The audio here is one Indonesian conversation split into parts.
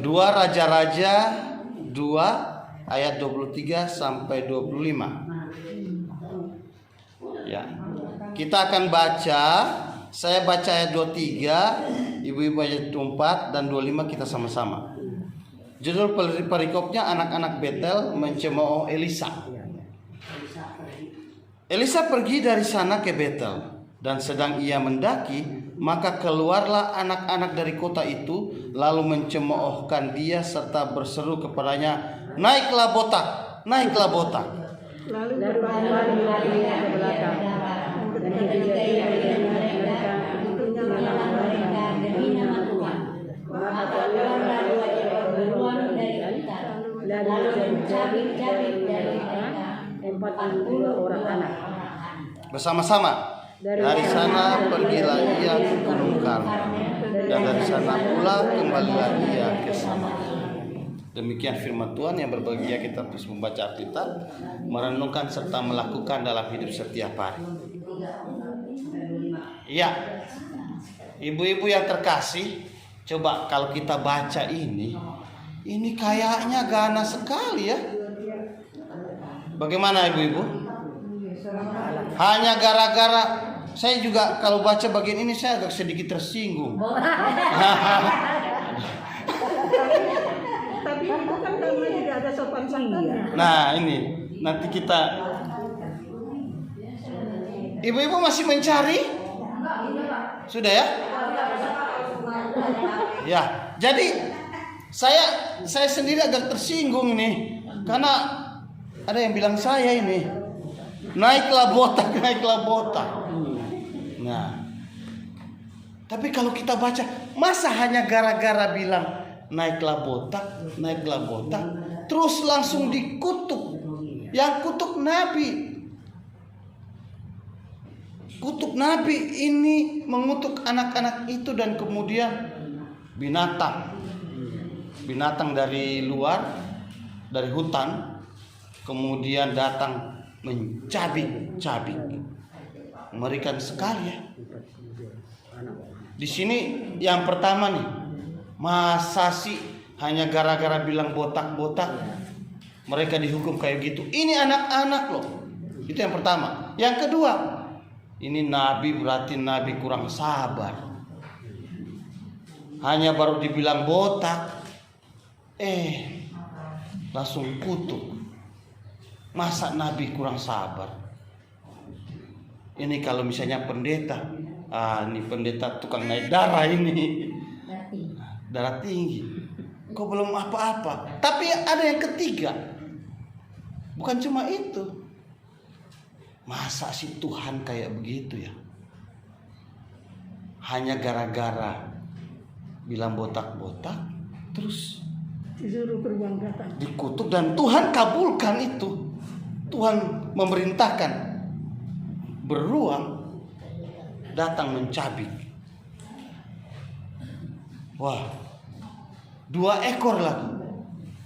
2 Raja-Raja 2 ayat 23 sampai 25. Ya. Kita akan baca, saya baca ayat 23, ibu-ibu ayat 24 dan 25 kita sama-sama. Judul perikopnya anak-anak Betel mencemooh Elisa. Elisa pergi dari sana ke Betel, dan sedang ia mendaki, maka keluarlah anak-anak dari kota itu, lalu mencemoohkan dia serta berseru kepadanya, naiklah botak, naiklah botak. Lalu berlari ke belakang dan menjadi mereka itunya mereka demi nama Tuhan. Maka keluarlah dua dari kita, lalu mencabik-cabik dari mereka 40 orang anak. Bersama-sama. Dari sana pergilah ia ke Gunung Karmel, dan dari sana pula kembalilah ia ke Samaria. Demikian firman Tuhan yang berbahagia kita terus membaca Alkitab, merenungkan serta melakukan dalam hidup setiap hari. Ya, ibu-ibu yang terkasih, coba kalau kita baca ini kayaknya ganas sekali ya. Bagaimana ibu-ibu? Hanya gara-gara saya juga kalau baca bagian ini saya agak sedikit tersinggung. Tapi itu kan karena tidak ada sopan santunnya. Nah ini nanti kita, ibu-ibu masih mencari? Sudah ya? Ya, jadi saya sendiri agak tersinggung ini karena ada yang bilang saya ini naiklah botak, naiklah botak. Nah, tapi kalau kita baca, masa hanya gara-gara bilang naiklah botak, terus langsung dikutuk. Yang kutuk Nabi. Kutuk Nabi ini mengutuk anak-anak itu, dan kemudian binatang dari luar, dari hutan, kemudian datang mencabik-cabik. Mengerikan sekali ya. Di sini yang pertama nih, masa sih hanya gara-gara bilang botak-botak mereka dihukum kayak gitu? Ini anak-anak loh. Itu yang pertama. Yang kedua, ini nabi, berarti nabi kurang sabar. Hanya baru dibilang botak, langsung kutuk. Masa nabi kurang sabar? Ini kalau misalnya pendeta, ini pendeta tukang naik darah ini, darah tinggi. Kok belum apa-apa? Tapi ada yang ketiga, bukan cuma itu. Masa sih Tuhan kayak begitu ya? Hanya gara-gara bilang botak-botak, terus disuruh beruang datang, dikutuk, dan Tuhan kabulkan itu. Tuhan memerintahkan beruang datang mencabik. Wah, 2 ekor lagi.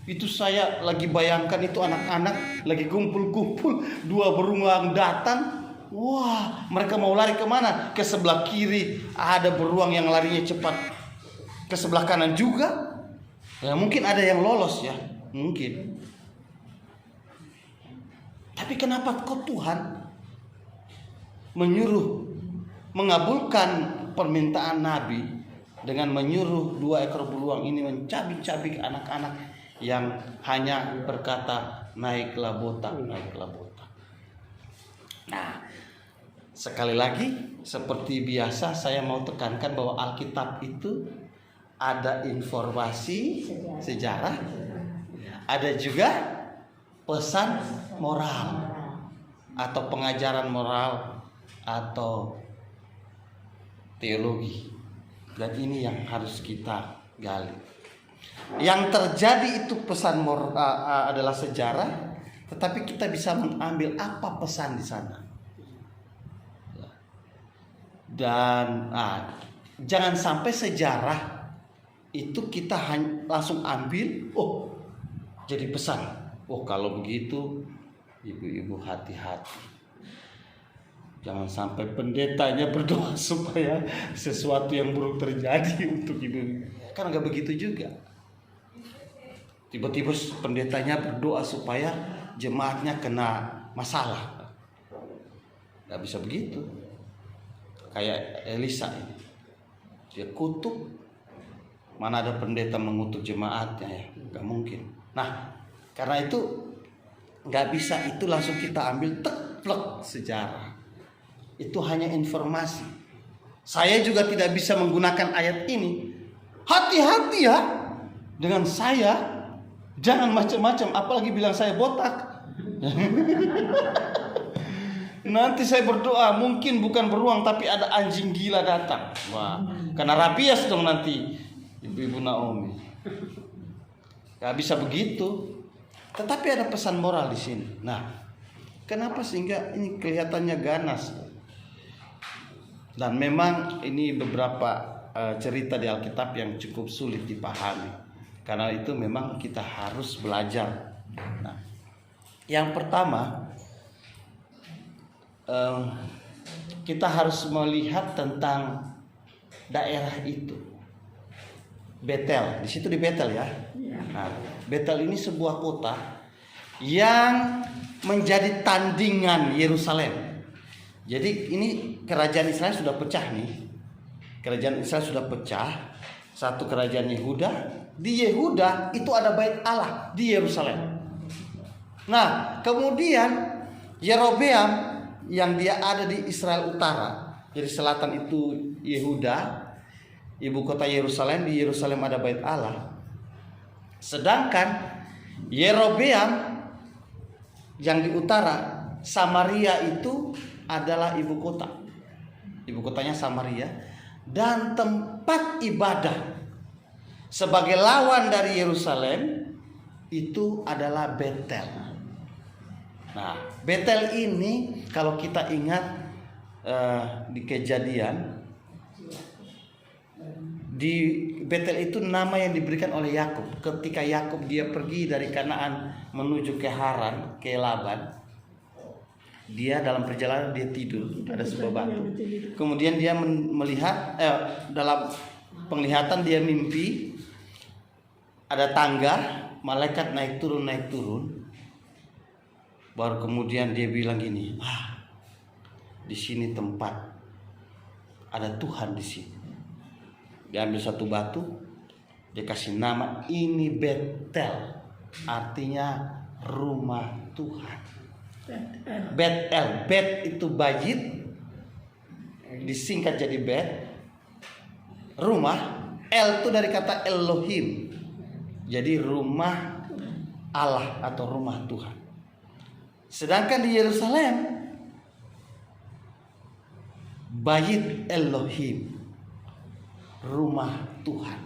Itu saya lagi bayangkan, itu anak-anak lagi kumpul-kumpul, 2 beruang datang. Wah, mereka mau lari kemana? Ke sebelah kiri ada beruang yang larinya cepat, ke sebelah kanan juga. Ya mungkin ada yang lolos ya, mungkin. Tapi kenapa kok Tuhan mengabulkan permintaan Nabi dengan menyuruh 2 ekor beruang ini mencabik-cabik anak-anak yang hanya berkata naiklah botak, naiklah botak. Nah, sekali lagi seperti biasa saya mau tekankan bahwa Alkitab itu ada informasi sejarah, ada juga pesan moral atau pengajaran moral atau teologi. Dan ini yang harus kita gali. Yang terjadi itu pesan moral adalah sejarah, tetapi kita bisa mengambil apa pesan di sana. Dan jangan sampai sejarah itu kita langsung ambil, jadi pesan. Kalau begitu ibu-ibu hati-hati. Jangan sampai pendetanya berdoa supaya sesuatu yang buruk terjadi untuk ibu. Kan gak begitu juga. Tiba-tiba pendetanya berdoa supaya jemaatnya kena masalah. Gak bisa begitu. Kayak Elisa ini, dia kutuk. Mana ada pendeta mengutuk jemaatnya ya? Gak mungkin. Nah, karena itu gak bisa itu langsung kita ambil teplek sejarah. Itu hanya informasi. Saya juga tidak bisa menggunakan ayat ini. Hati-hati ya dengan saya. Jangan macam-macam, apalagi bilang saya botak. Nanti saya berdoa mungkin bukan beruang tapi ada anjing gila datang. Wah, kena rabies dong nanti Ibu Naomi. Gak bisa begitu. Tetapi ada pesan moral di sini. Nah, kenapa sehingga ini kelihatannya ganas? Dan memang ini beberapa cerita di Alkitab yang cukup sulit dipahami. Karena itu memang kita harus belajar. Nah, yang pertama kita harus melihat tentang daerah itu. Betel, di situ di Betel ya. Nah, Betel ini sebuah kota yang menjadi tandingan Yerusalem. Jadi ini kerajaan Israel sudah pecah nih. Kerajaan Israel sudah pecah. Satu kerajaan Yehuda. Di Yehuda itu ada bait Allah di Yerusalem. Nah, kemudian Yerobeam yang dia ada di Israel Utara, jadi selatan itu Yehuda, ibu kota Yerusalem, di Yerusalem ada bait Allah. Sedangkan Yerobeam yang di utara, Samaria itu adalah ibu kota. Ibu kotanya Samaria dan tempat ibadah sebagai lawan dari Yerusalem itu adalah Betel. Nah, Betel ini kalau kita ingat di Kejadian, di Betel itu nama yang diberikan oleh Yakub. Ketika Yakub dia pergi dari Kanaan menuju ke Haran, ke Laban, dia dalam perjalanan dia tidur, ada sebuah batu. Kemudian dia melihat dalam penglihatan dia mimpi ada tangga, malaikat naik turun. Baru kemudian dia bilang gini, di sini tempat ada Tuhan di sini. Dia ambil satu batu, dia kasih nama ini Betel, artinya rumah Tuhan. Betel, Bet itu Bait, disingkat jadi Bet. Rumah, El itu dari kata Elohim, jadi rumah Allah atau rumah Tuhan. Sedangkan di Yerusalem, Bait Elohim, rumah Tuhan.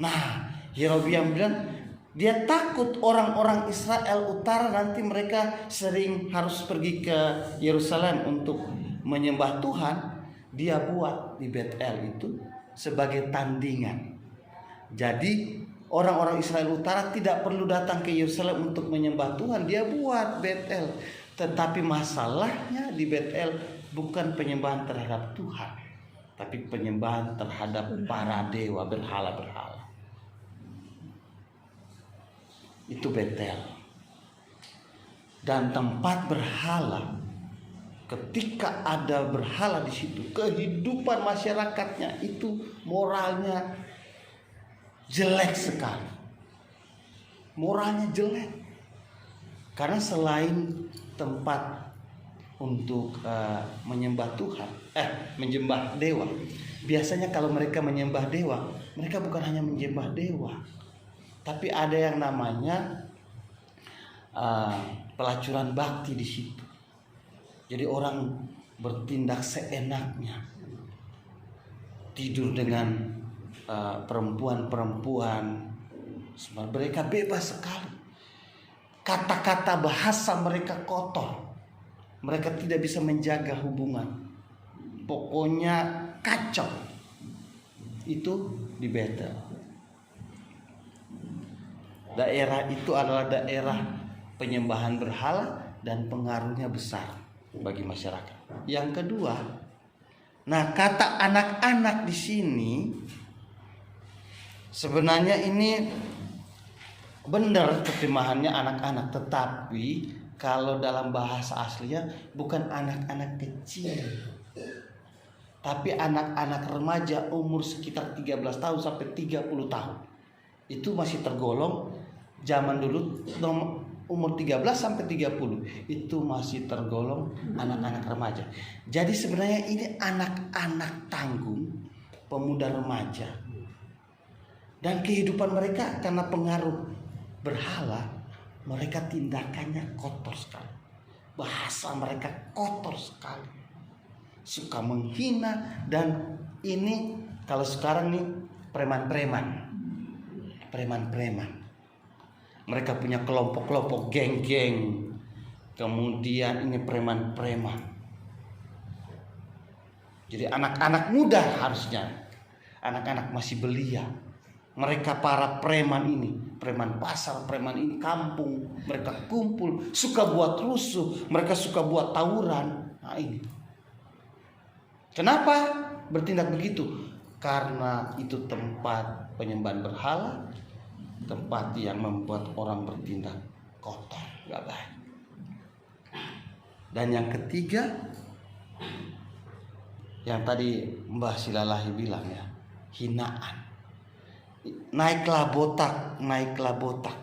Nah, Yerobeam bilang dia takut orang-orang Israel Utara nanti mereka sering harus pergi ke Yerusalem untuk menyembah Tuhan. Dia buat di Betel itu sebagai tandingan. Jadi orang-orang Israel Utara tidak perlu datang ke Yerusalem untuk menyembah Tuhan. Dia buat Betel. Tetapi masalahnya di Betel bukan penyembahan terhadap Tuhan, tapi penyembahan terhadap para dewa, berhala-berhala. Itu Betel. Dan tempat berhala, ketika ada berhala di situ, kehidupan masyarakatnya itu moralnya jelek sekali. Moralnya jelek. Karena selain tempat untuk menyembah Tuhan, menyembah dewa. Biasanya kalau mereka menyembah dewa, mereka bukan hanya menyembah dewa, tapi ada yang namanya pelacuran bakti di situ. Jadi orang bertindak seenaknya, tidur dengan perempuan-perempuan, mereka bebas sekali. Kata-kata bahasa mereka kotor. Mereka tidak bisa menjaga hubungan. Pokoknya kacau. Itu di Betel. Daerah itu adalah daerah penyembahan berhala dan pengaruhnya besar bagi masyarakat. Yang kedua, nah kata anak-anak di sini sebenarnya ini benar terjemahannya anak-anak, tetapi kalau dalam bahasa aslinya bukan anak-anak kecil, tapi anak-anak remaja umur sekitar 13 tahun sampai 30 tahun. Itu masih tergolong zaman dulu umur 13 sampai 30 itu masih tergolong anak-anak remaja. Jadi sebenarnya ini anak-anak tanggung, pemuda remaja. Dan kehidupan mereka karena pengaruh berhala, mereka tindakannya kotor sekali. Bahasa mereka kotor sekali. Suka menghina, dan ini kalau sekarang nih preman-preman. Mereka punya kelompok-kelompok, geng-geng. Kemudian ini preman-preman. Jadi anak-anak muda harusnya, anak-anak masih belia. Mereka para preman ini, preman pasar, preman ini kampung, mereka kumpul, suka buat rusuh, mereka suka buat tawuran. Nah ini. Kenapa bertindak begitu? Karena itu tempat penyembahan berhala, tempat yang membuat orang bertindak kotor, gak baik. Dan yang ketiga, yang tadi Mbah Silalahi bilang ya, hinaan. Naiklah botak, naiklah botak.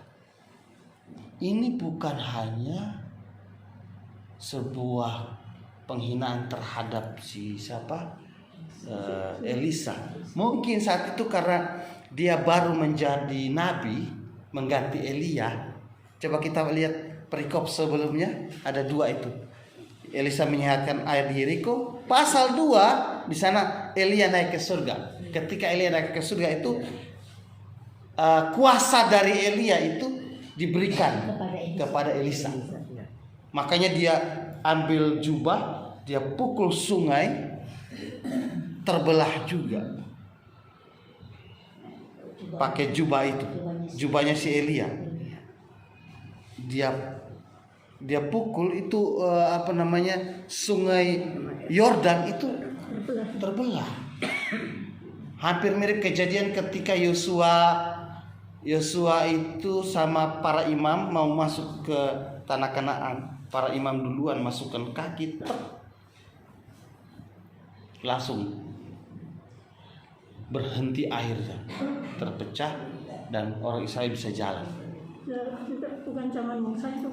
Ini bukan hanya sebuah penghinaan terhadap Elisa. Mungkin saat itu karena dia baru menjadi nabi, mengganti Elia. Coba kita lihat perikop sebelumnya, ada 2 itu. Elisa menyehatkan air di Yeriko. Pasal 2 di sana Elia naik ke surga. Ketika Elia naik ke surga itu kuasa dari Elia itu diberikan kepada Elisa. Makanya dia ambil jubah, dia pukul sungai, terbelah juga. Pakai jubah itu, jubahnya si Elia. Dia pukul itu sungai Yordan itu terbelah. Hampir mirip kejadian ketika Yosua itu sama para imam mau masuk ke tanah Kanaan. Para imam duluan masukkan kaki, langsung berhenti airnya, terpecah, dan orang Israel bisa jalan. Bukan zaman Musa itu.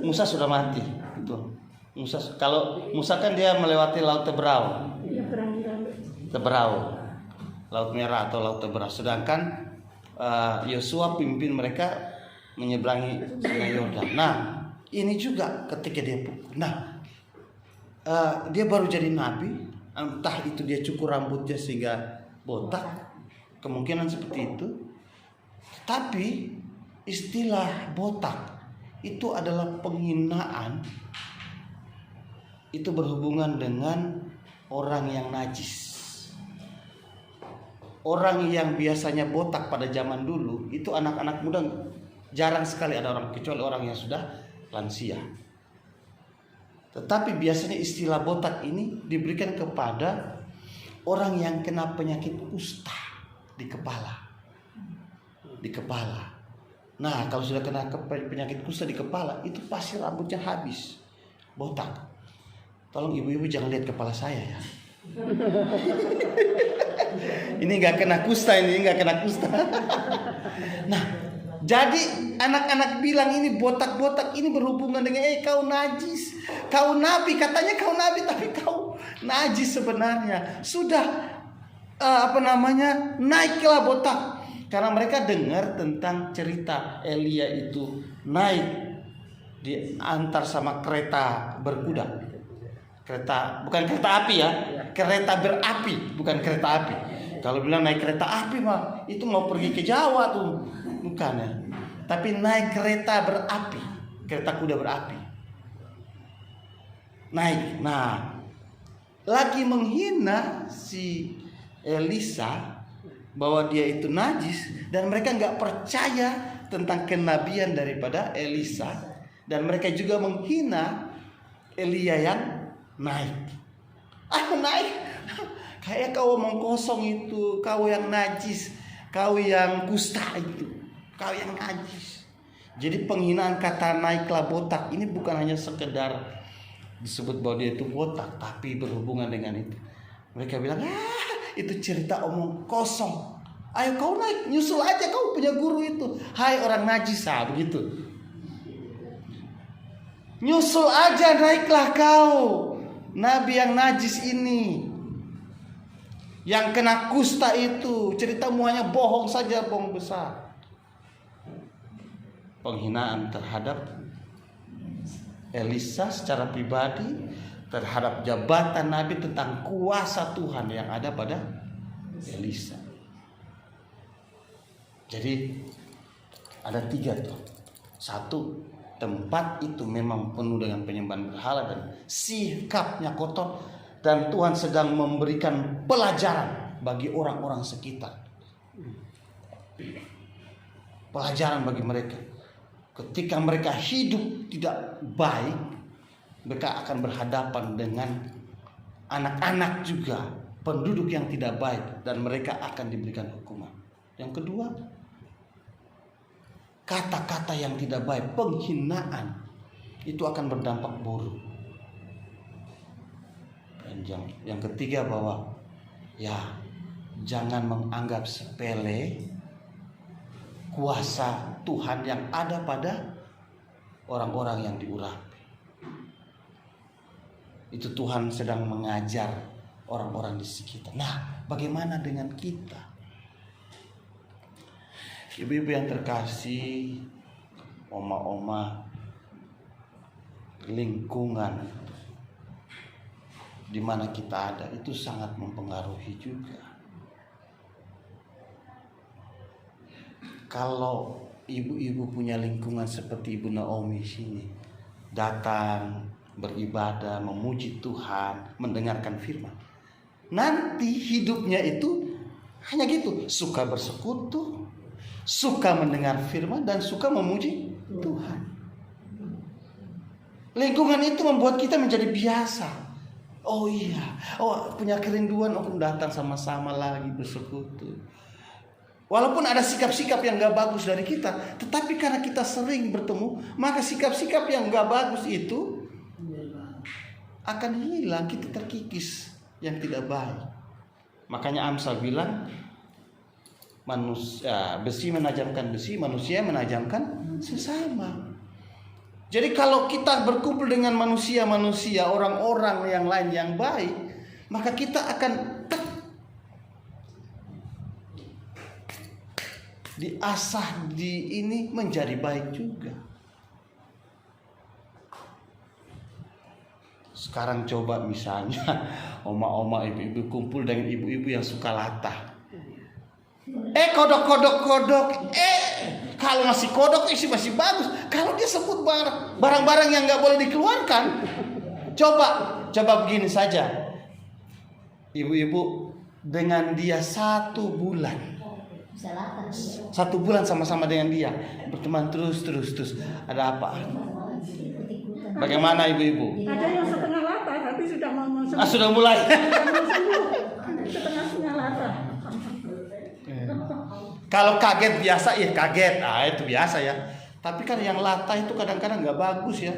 Musa sudah mati. Itu kalau Musa kan dia melewati Laut Teberau. Laut Merah atau Laut Teberau. Sedangkan Yosua pimpin mereka menyeberangi Sungai Yordan. Nah, ini juga ketika dia pukul. Nah, dia baru jadi nabi, entah itu dia cukur rambutnya sehingga botak, kemungkinan seperti itu. Tapi istilah botak itu adalah penghinaan. Itu berhubungan dengan orang yang najis. Orang yang biasanya botak pada zaman dulu itu anak-anak muda, jarang sekali ada orang, kecuali orang yang sudah lansia. Tetapi biasanya istilah botak ini diberikan kepada orang yang kena penyakit kusta di kepala. Nah, kalau sudah kena penyakit kusta di kepala, itu pasti rambutnya habis, botak. Tolong ibu-ibu jangan lihat kepala saya ya. Ini nggak kena kusta. Nah, jadi anak-anak bilang ini botak-botak ini berhubungan dengan kau najis, kau nabi, katanya kau nabi tapi kau najis sebenarnya. Sudah naiklah botak. Karena mereka dengar tentang cerita Elia itu naik diantar sama kereta berkuda. Bukan kereta api ya, kereta berapi, bukan kereta api. Kalau bilang naik kereta api mah itu mau pergi ke Jawa tuh, bukan ya. Tapi naik kereta berapi, kereta kuda berapi. Naik. Nah, lagi menghina si Elisa bahwa dia itu najis, dan mereka nggak percaya tentang kenabian daripada Elisa, dan mereka juga menghina Elia yang naik. Naik, kayak kau omong kosong itu, kau yang najis. kau yang kusta itu, kau yang najis. Jadi penghinaan kata naiklah botak ini bukan hanya sekedar disebut bahwa dia itu botak, tapi berhubungan dengan itu. Mereka bilang, itu cerita omong kosong. Ayo kau naik, nyusul aja kau punya guru itu. Hai orang najis, begitu. Nyusul aja, naiklah kau, nabi yang najis ini, yang kena kusta itu. Ceritamu hanya bohong saja, bohong besar. Penghinaan terhadap Elisa secara pribadi, terhadap jabatan nabi, tentang kuasa Tuhan yang ada pada Elisa. Jadi ada 3 tuh. 1, tempat itu memang penuh dengan penyembahan berhala dan sikapnya kotor, dan Tuhan sedang memberikan pelajaran bagi orang-orang sekitar. Pelajaran bagi mereka. Ketika mereka hidup tidak baik, mereka akan berhadapan dengan anak-anak juga, penduduk yang tidak baik, dan mereka akan diberikan hukuman. Yang kedua, kata-kata yang tidak baik, penghinaan, itu akan berdampak buruk. Dan yang ketiga, bahwa jangan menganggap sepele kuasa Tuhan yang ada pada orang-orang yang diurapi. Itu Tuhan sedang mengajar orang-orang di sekitar. Nah, bagaimana dengan kita? Ibu-ibu yang terkasih, oma-oma, lingkungan di mana kita ada itu sangat mempengaruhi juga. Kalau ibu-ibu punya lingkungan seperti Ibu Naomi sini, datang beribadah, memuji Tuhan, mendengarkan firman, nanti hidupnya itu hanya gitu, suka bersekutu, suka mendengar firman, dan suka memuji Tuhan. Lingkungan itu membuat kita menjadi biasa. Oh iya, punya kerinduan, datang sama-sama lagi bersekutu. Walaupun ada sikap-sikap yang gak bagus dari kita, tetapi karena kita sering bertemu, maka sikap-sikap yang gak bagus itu akan hilang. Kita terkikis yang tidak baik. Makanya Amsal bilang, besi menajamkan besi, manusia menajamkan sesama. Jadi kalau kita berkumpul dengan manusia-manusia, orang-orang yang lain yang baik, maka kita akan diasah ini menjadi baik juga. Sekarang coba misalnya oma-oma, ibu-ibu kumpul dengan ibu-ibu yang suka latah. Kodok. Kalau masih kodok masih bagus. Kalau dia sebut barang-barang yang nggak boleh dikeluarkan, coba begini saja. Ibu-ibu dengan dia 1 bulan. 1 bulan sama-sama dengan dia, berteman terus. Ada apa? Bagaimana ibu-ibu? Ada yang setengah latah, tapi sudah mau sembuh. Sudah mulai. Setengah latah. Kalau kaget biasa, kaget. Itu biasa ya. Tapi kan yang latah itu kadang-kadang nggak bagus ya.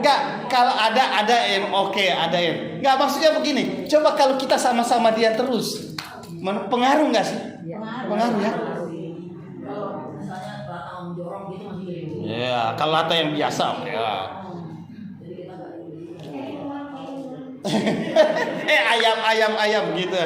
Enggak, kalau ada yang oke, ada yang enggak. Maksudnya begini, coba kalau kita sama-sama dia terus, pengaruh enggak sih? Pengaruh ya. Kalau misalnya batang jorong gitu masih. Ya, kalau lata yang biasa ya. ayam gitu.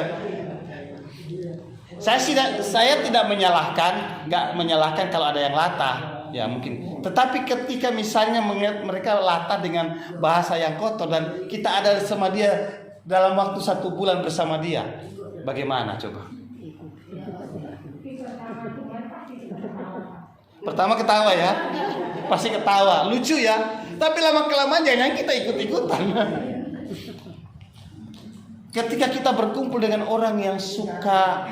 Saya tidak menyalahkan, enggak menyalahkan kalau ada yang latah. Ya mungkin. Tetapi ketika misalnya mereka latah dengan bahasa yang kotor dan kita ada sama dia dalam waktu 1 bulan bersama dia, bagaimana coba? Pertama ketawa ya, pasti ketawa, lucu ya. Tapi lama-kelamaan jangan kita ikut-ikutan. Ketika kita berkumpul dengan orang yang suka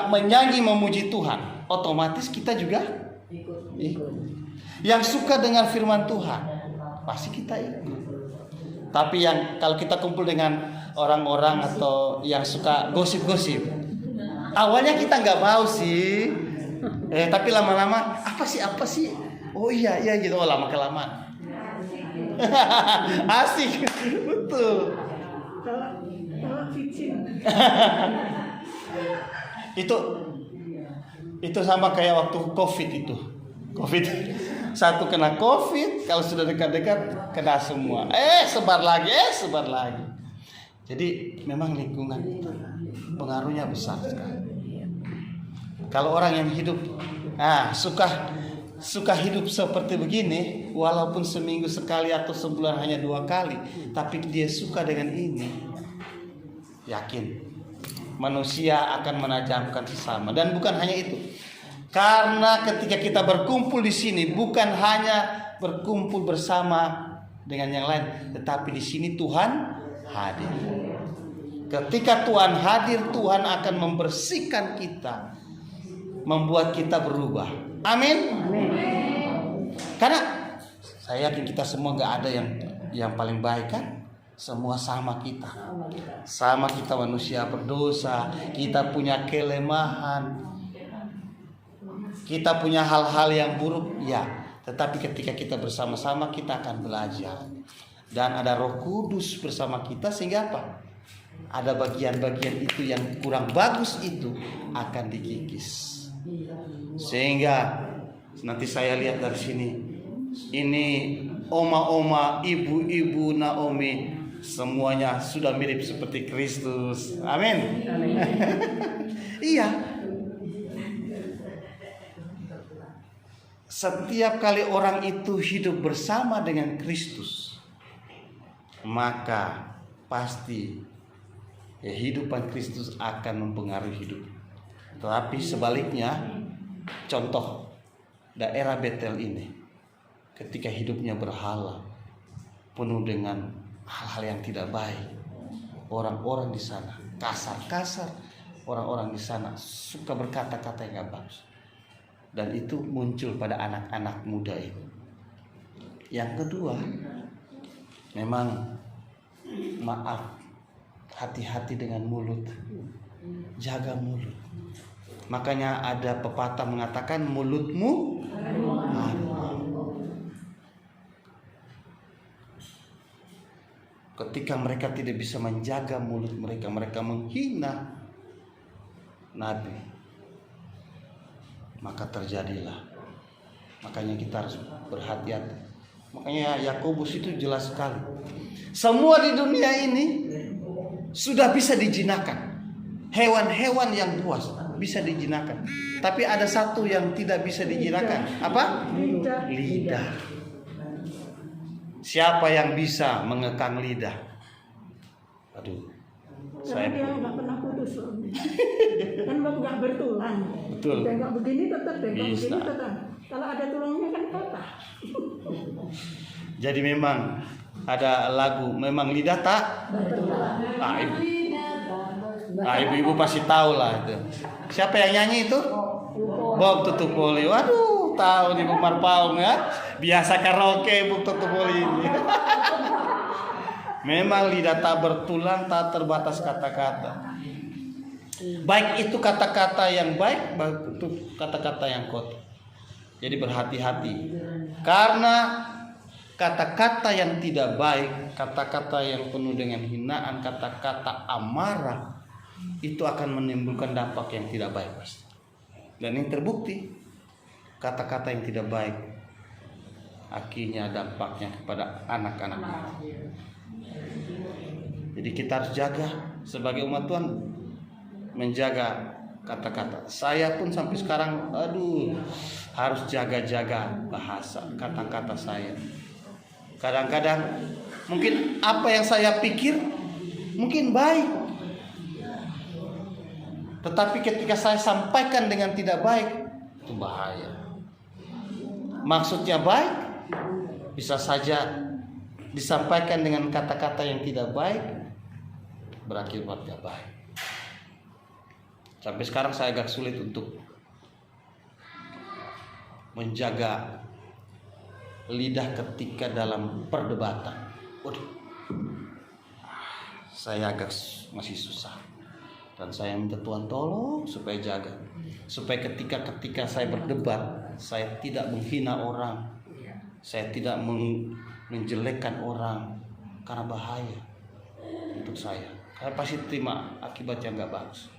menyanyi memuji Tuhan, otomatis kita juga ikut. yang suka dengan firman Tuhan, pasti kita ikut. Tapi yang kalau kita kumpul dengan orang-orang atau yang suka gosip-gosip, awalnya kita nggak mau sih, tapi lama-lama apa sih? Oh iya gitu, lama kelamaan. Asik, betul. Kalau vicin. Itu sama kayak waktu COVID itu. COVID satu kena COVID, kalau sudah dekat-dekat kena semua. Sebar lagi. Jadi memang lingkungan itu pengaruhnya besar sekali. Kalau orang yang hidup suka hidup seperti begini, walaupun seminggu sekali atau sebulan hanya 2 kali, tapi dia suka dengan ini, yakin manusia akan menajamkan sesama. Dan bukan hanya itu, karena ketika kita berkumpul di sini bukan hanya berkumpul bersama dengan yang lain, tetapi di sini Tuhan hadir. Ketika Tuhan hadir, Tuhan akan membersihkan kita, membuat kita berubah. Amin. Karena saya yakin kita semua gak ada yang paling baik kan? Semua sama kita manusia berdosa, kita punya kelemahan, kita punya hal-hal yang buruk, ya. Tetapi ketika kita bersama-sama kita akan belajar, dan ada Roh Kudus bersama kita, sehingga apa? Ada bagian-bagian itu yang kurang bagus itu akan dikikis, sehingga nanti saya lihat dari sini, ini oma-oma, ibu-ibu Naomi, semuanya sudah mirip seperti Kristus. Amin. Iya. Setiap kali orang itu hidup bersama dengan Kristus, maka pasti kehidupan Kristus akan mempengaruhi hidup. Tetapi sebaliknya, contoh daerah Betel ini, ketika hidupnya berhala, penuh dengan hal-hal yang tidak baik, orang-orang di sana kasar-kasar, orang-orang di sana suka berkata-kata yang gak bagus, dan itu muncul pada anak-anak muda itu. Yang kedua, memang maaf, hati-hati dengan mulut, jaga mulut. Makanya ada pepatah mengatakan mulutmu harimau. Ketika mereka tidak bisa menjaga mulut mereka, mereka menghina Nabi, maka terjadilah. Makanya kita harus berhati-hati. Makanya Yakobus itu jelas sekali. Semua di dunia ini sudah bisa dijinakan. Hewan-hewan yang buas bisa dijinakan. Tapi ada satu yang tidak bisa dijinakan. Apa? Lidah. Siapa yang bisa mengekang lidah? Aduh, Karena dia nggak pernah putus loh. Kan nggak bertulang. Betul. Tengok begini tetap, tengok Bisa. begini tetap. Kalau ada tulangnya kan patah. Jadi memang ada lagu, memang lidah tak bertulang. Ibu-ibu pasti tahu lah itu. Siapa yang nyanyi itu? Bob Tutupoli. Waduh, tahu nih Bung Marpaung ya. Biasa karaoke Bung Tutupoli ini. Memang lidah tak bertulang, tak terbatas kata-kata. Baik itu kata-kata yang baik, baik itu kata-kata yang kotor. Jadi berhati-hati. Karena kata-kata yang tidak baik, kata-kata yang penuh dengan hinaan, kata-kata amarah, itu akan menimbulkan dampak yang tidak baik, pasti. Dan ini terbukti, kata-kata yang tidak baik akhirnya dampaknya kepada anak-anak. Jadi kita harus jaga sebagai umat Tuhan, menjaga kata-kata. Saya pun sampai sekarang harus jaga-jaga bahasa, kata-kata saya. Kadang-kadang mungkin apa yang saya pikir mungkin baik, tetapi ketika saya sampaikan dengan tidak baik, itu bahaya. Maksudnya baik, bisa saja disampaikan dengan kata-kata yang tidak baik, berakibat tidak baik. Sampai sekarang saya agak sulit untuk menjaga lidah ketika dalam perdebatan. Waduh, saya agak masih susah. Dan saya minta Tuhan tolong supaya jaga. Supaya ketika saya berdebat, saya tidak menghina orang. Saya tidak menjelekkan orang. Karena bahaya untuk saya. Saya pasti terima akibat yang gak bagus.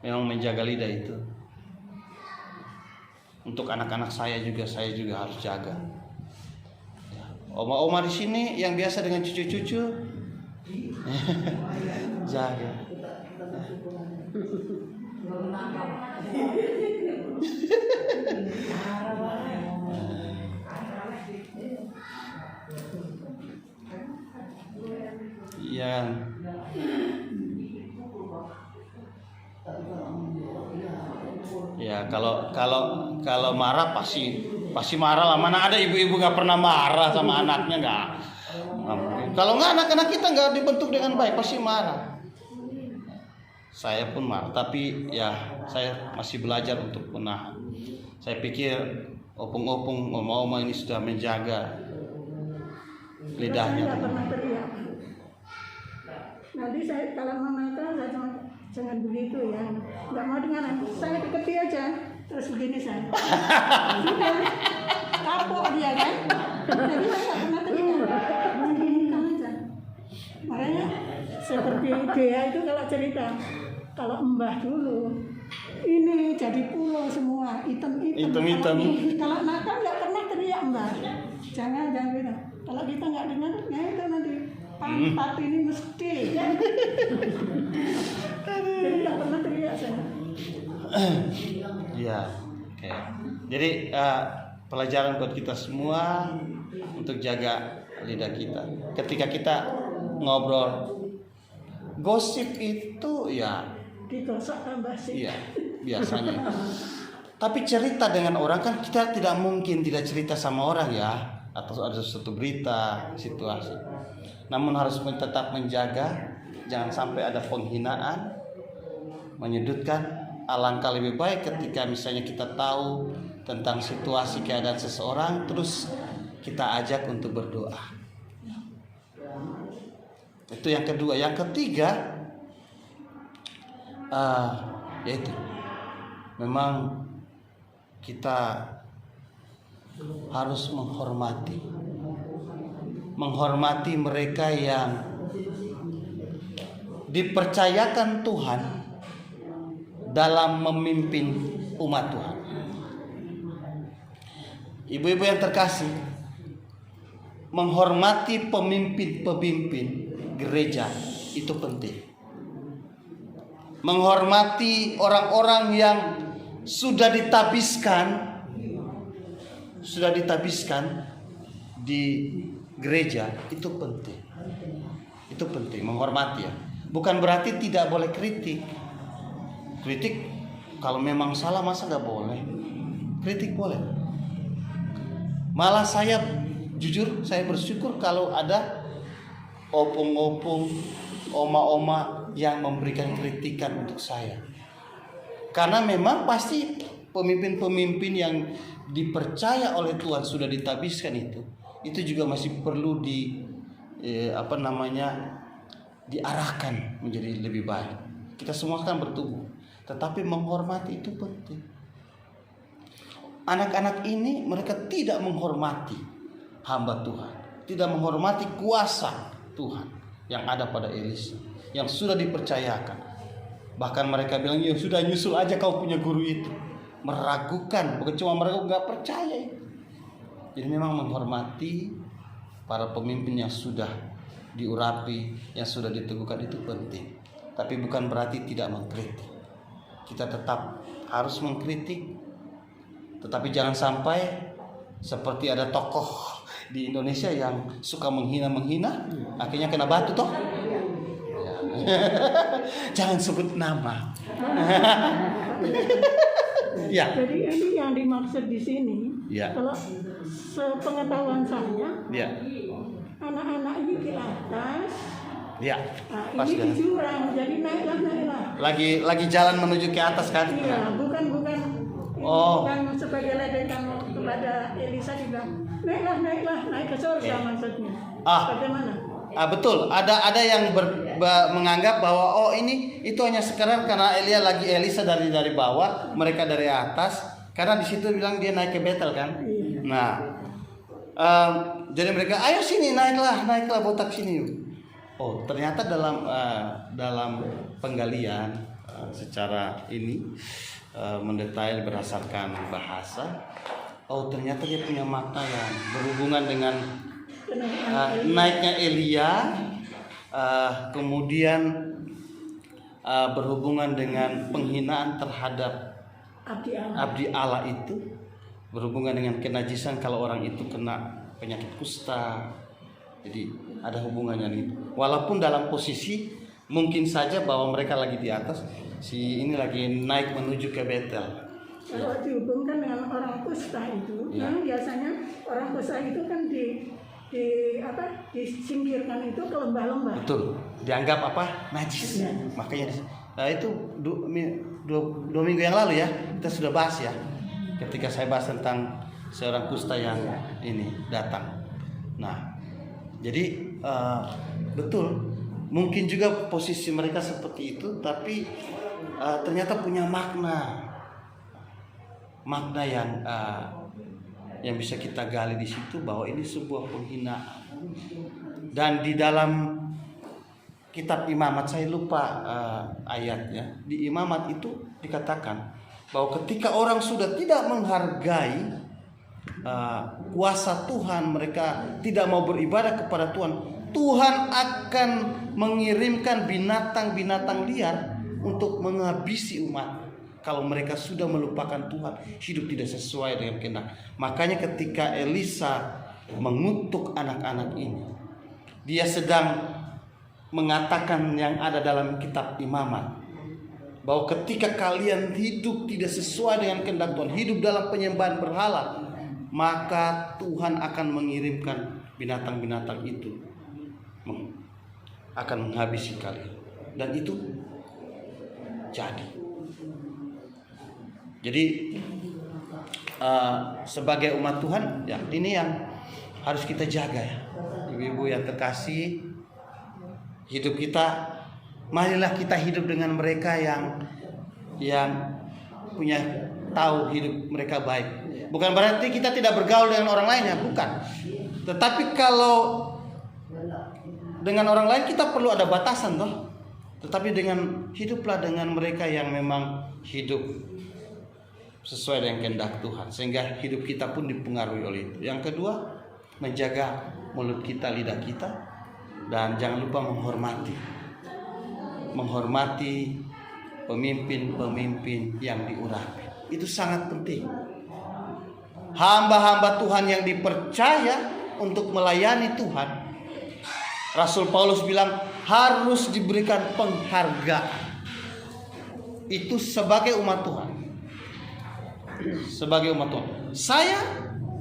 Memang menjaga lidah itu. Untuk anak-anak saya juga harus jaga. Ya. Oma-oma di sini yang biasa dengan cucu-cucu, jaga. Ya kalau marah pasti marah lah. Mana ada ibu-ibu nggak pernah marah sama anaknya, nggak mungkin. Kalau nggak, anak-anak kita nggak dibentuk dengan baik pasti marah. Saya pun marah, tapi ya saya masih belajar untuk menahan. Saya pikir opung-opung oma-oma ini sudah menjaga lidahnya. Saya nggak pernah teriak. Nanti saya kalau mengatakan saya jangan begitu ya, nggak mau dengar. Saya deketi aja, terus begini saya. Sudah kapok dia kan. Jadi saya nggak pernah teriak. Begini aja. Makanya seperti dia itu kalau cerita, kalau Mbah dulu ini jadi pulau semua hitam. Kalau nakal nggak pernah teriak Mbah. Jangan gitu. Kalau kita nggak dengar, ya itu nanti pantat ini mesti. Jadi nggak pernah teriak saya. Iya, oke. Jadi pelajaran buat kita semua untuk jaga lidah kita. Ketika kita ngobrol, gosip itu ya Digosok tambah sih. iya biasanya. Tapi cerita dengan orang kan kita tidak mungkin tidak cerita sama orang ya, atau ada suatu berita, situasi. Namun harus tetap menjaga, jangan sampai ada penghinaan, menyudutkan. Alangkah lebih baik ketika misalnya kita tahu tentang situasi keadaan seseorang, terus kita ajak untuk berdoa. Itu yang kedua. Yang ketiga, yaitu memang kita harus menghormati mereka yang dipercayakan Tuhan dalam memimpin umat Tuhan. Ibu-ibu yang terkasih, menghormati pemimpin gereja itu penting. Menghormati orang-orang yang sudah ditabiskan di gereja itu penting. Itu penting, menghormati ya. Bukan berarti tidak boleh kritik. Kritik kalau memang salah masa nggak boleh? Kritik boleh. Malah saya jujur saya bersyukur kalau ada opung-opung, oma-oma yang memberikan kritikan untuk saya. Karena memang pasti pemimpin-pemimpin yang dipercaya oleh Tuhan sudah ditabiskan itu juga masih perlu diarahkan menjadi lebih baik. Kita semua kan bertumbuh, tetapi menghormati itu penting. Anak-anak ini mereka tidak menghormati hamba Tuhan, tidak menghormati kuasa Tuhan yang ada pada Elisa, yang sudah dipercayakan. Bahkan mereka bilang, ya sudah nyusul aja kau punya guru itu. Meragukan, bukan cuma mereka nggak percaya. Jadi memang menghormati para pemimpin yang sudah diurapi, yang sudah diteguhkan itu penting. Tapi bukan berarti tidak mengkritik. Kita tetap harus mengkritik, tetapi jangan sampai seperti ada tokoh di Indonesia yang suka menghina, akhirnya kena batu toh. Jangan sebut nama. Ya. Jadi ini yang dimaksud di sini. Ya. Kalau sepengetahuan saya, Ya. anak-anak ini di atas. Ya. Nah, ini di jurang, jadi naiklah. Lagi jalan menuju ke atas kan? Iya, bukan Oh. bukan sebagai ledekan ke kepada Elisa dibilang, naik ke surga maksudnya. Bagaimana? Betul. Ada yang menganggap bahwa itu hanya sekarang karena Elisa dari bawah, mereka dari atas. Karena di situ bilang dia naik ke Betel kan. Nah, jadi mereka, ayo sini naiklah botak sini. Oh, ternyata dalam penggalian secara mendetail berdasarkan bahasa. Oh, ternyata dia punya makna yang berhubungan dengan naiknya Elia, kemudian berhubungan dengan penghinaan terhadap abdi Allah itu, berhubungan dengan kenajisan kalau orang itu kena penyakit kusta. Jadi ada hubungannya gitu. Walaupun dalam posisi mungkin saja bahwa mereka lagi di atas, si ini lagi naik menuju ke Betel. Kalau dihubungkan dengan orang kusta itu, yang biasanya orang kusta itu kan disingkirkan itu ke lembah-lembah. Betul, dianggap najis. Makanya itu dua minggu yang lalu ya kita sudah bahas ya, ketika saya bahas tentang seorang kusta yang ini datang. Nah, jadi betul, mungkin juga posisi mereka seperti itu, tapi ternyata punya makna yang bisa kita gali di situ, bahwa ini sebuah penghinaan. Dan di dalam kitab Imamat, saya lupa ayatnya, di Imamat itu dikatakan bahwa ketika orang sudah tidak menghargai kuasa Tuhan, mereka tidak mau beribadah kepada Tuhan, Tuhan akan mengirimkan binatang-binatang liar untuk menghabisi umat. Kalau mereka sudah melupakan Tuhan, hidup tidak sesuai dengan kehendak. Makanya ketika Elisa mengutuk anak-anak ini, dia sedang mengatakan yang ada dalam kitab Imamat, bahwa ketika kalian hidup tidak sesuai dengan kehendak Tuhan, hidup dalam penyembahan berhala, maka Tuhan akan mengirimkan binatang-binatang itu akan menghabisi kalian. Dan itu jadi sebagai umat Tuhan ya, ini yang harus kita jaga ya, ibu-ibu yang terkasih. Hidup kita, marilah kita hidup dengan mereka yang punya tahu hidup mereka baik. Bukan berarti kita tidak bergaul dengan orang lain ya, bukan. Tetapi kalau dengan orang lain kita perlu ada batasan toh. Tetapi hiduplah dengan mereka yang memang hidup sesuai dengan kehendak Tuhan, sehingga hidup kita pun dipengaruhi oleh itu. Yang kedua, menjaga mulut kita, lidah kita, dan jangan lupa menghormati pemimpin-pemimpin yang diurapi. Itu sangat penting. Hamba-hamba Tuhan yang dipercaya untuk melayani Tuhan, Rasul Paulus bilang harus diberikan penghargaan. Itu sebagai umat Tuhan. Sebagai umat Tuhan, saya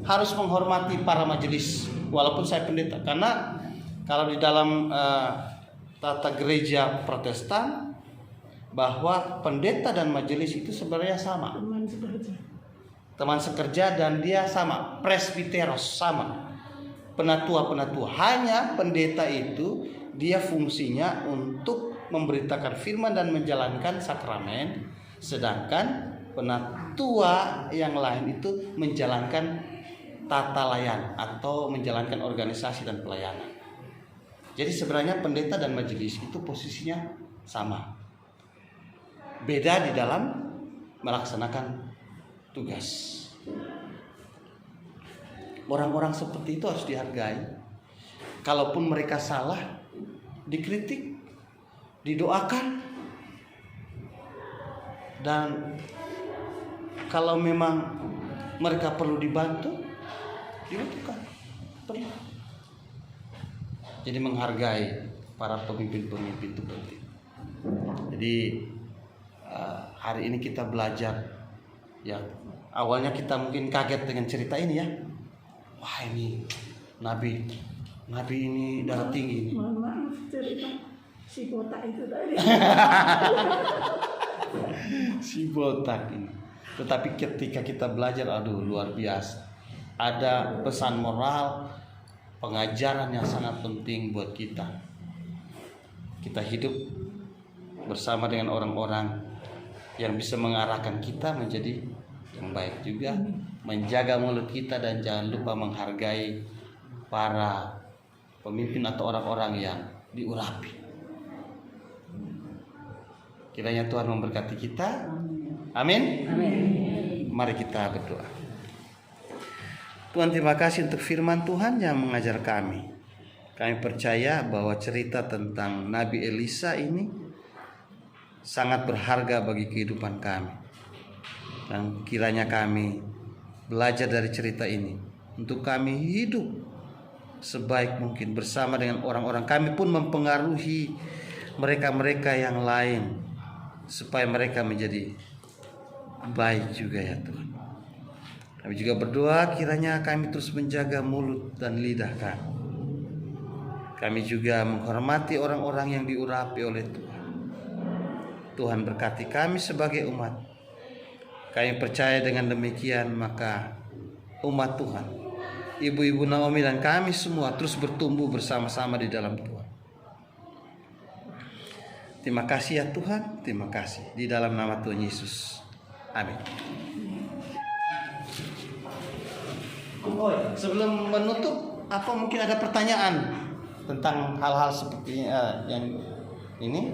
harus menghormati para majelis walaupun saya pendeta, karena kalau di dalam tata gereja Protestan, bahwa pendeta dan majelis itu sebenarnya sama, teman sekerja, dan dia sama, presbiteros sama, penatua. Hanya pendeta itu dia fungsinya untuk memberitakan firman dan menjalankan sakramen, sedangkan penatua yang lain itu menjalankan tata layan atau menjalankan organisasi dan pelayanan. Jadi sebenarnya pendeta dan majelis itu posisinya sama, beda di dalam melaksanakan tugas. Orang-orang seperti itu harus dihargai. Kalaupun mereka salah, dikritik, didoakan, dan kalau memang mereka perlu dibantukan. Perlu. Jadi menghargai para pemimpin-pemimpin itu penting. Jadi hari ini kita belajar ya. Awalnya kita mungkin kaget dengan cerita ini ya. Wah, ini nabi ini darah tinggi ini. Mohon maaf, cerita si botak itu tadi. Si botak ini. Tetapi ketika kita belajar, aduh luar biasa. ada pesan moral, pengajaran yang sangat penting buat kita. Kita hidup bersama dengan orang-orang yang bisa mengarahkan kita menjadi yang baik juga, menjaga mulut kita, dan jangan lupa menghargai para pemimpin atau orang-orang yang diurapi. Kiranya Tuhan memberkati kita. Amin. Mari kita berdoa. Tuhan, terima kasih untuk firman Tuhan yang mengajar kami. Kami percaya bahwa cerita tentang Nabi Elisa ini sangat berharga bagi kehidupan kami. Dan kiranya kami belajar dari cerita ini untuk kami hidup sebaik mungkin bersama dengan orang-orang. Kami pun mempengaruhi mereka-mereka yang lain supaya mereka menjadi baik juga ya Tuhan. Kami juga berdoa kiranya kami terus menjaga mulut dan lidah kami. Kami juga menghormati orang-orang yang diurapi oleh Tuhan. Tuhan berkati kami sebagai umat. Kami percaya dengan demikian maka umat Tuhan, Ibu-ibu Naomi dan kami semua terus bertumbuh bersama-sama di dalam Tuhan. Terima kasih ya Tuhan, terima kasih. Di dalam nama Tuhan Yesus. Amin. Sebelum menutup, apa mungkin ada pertanyaan tentang hal-hal seperti yang ini?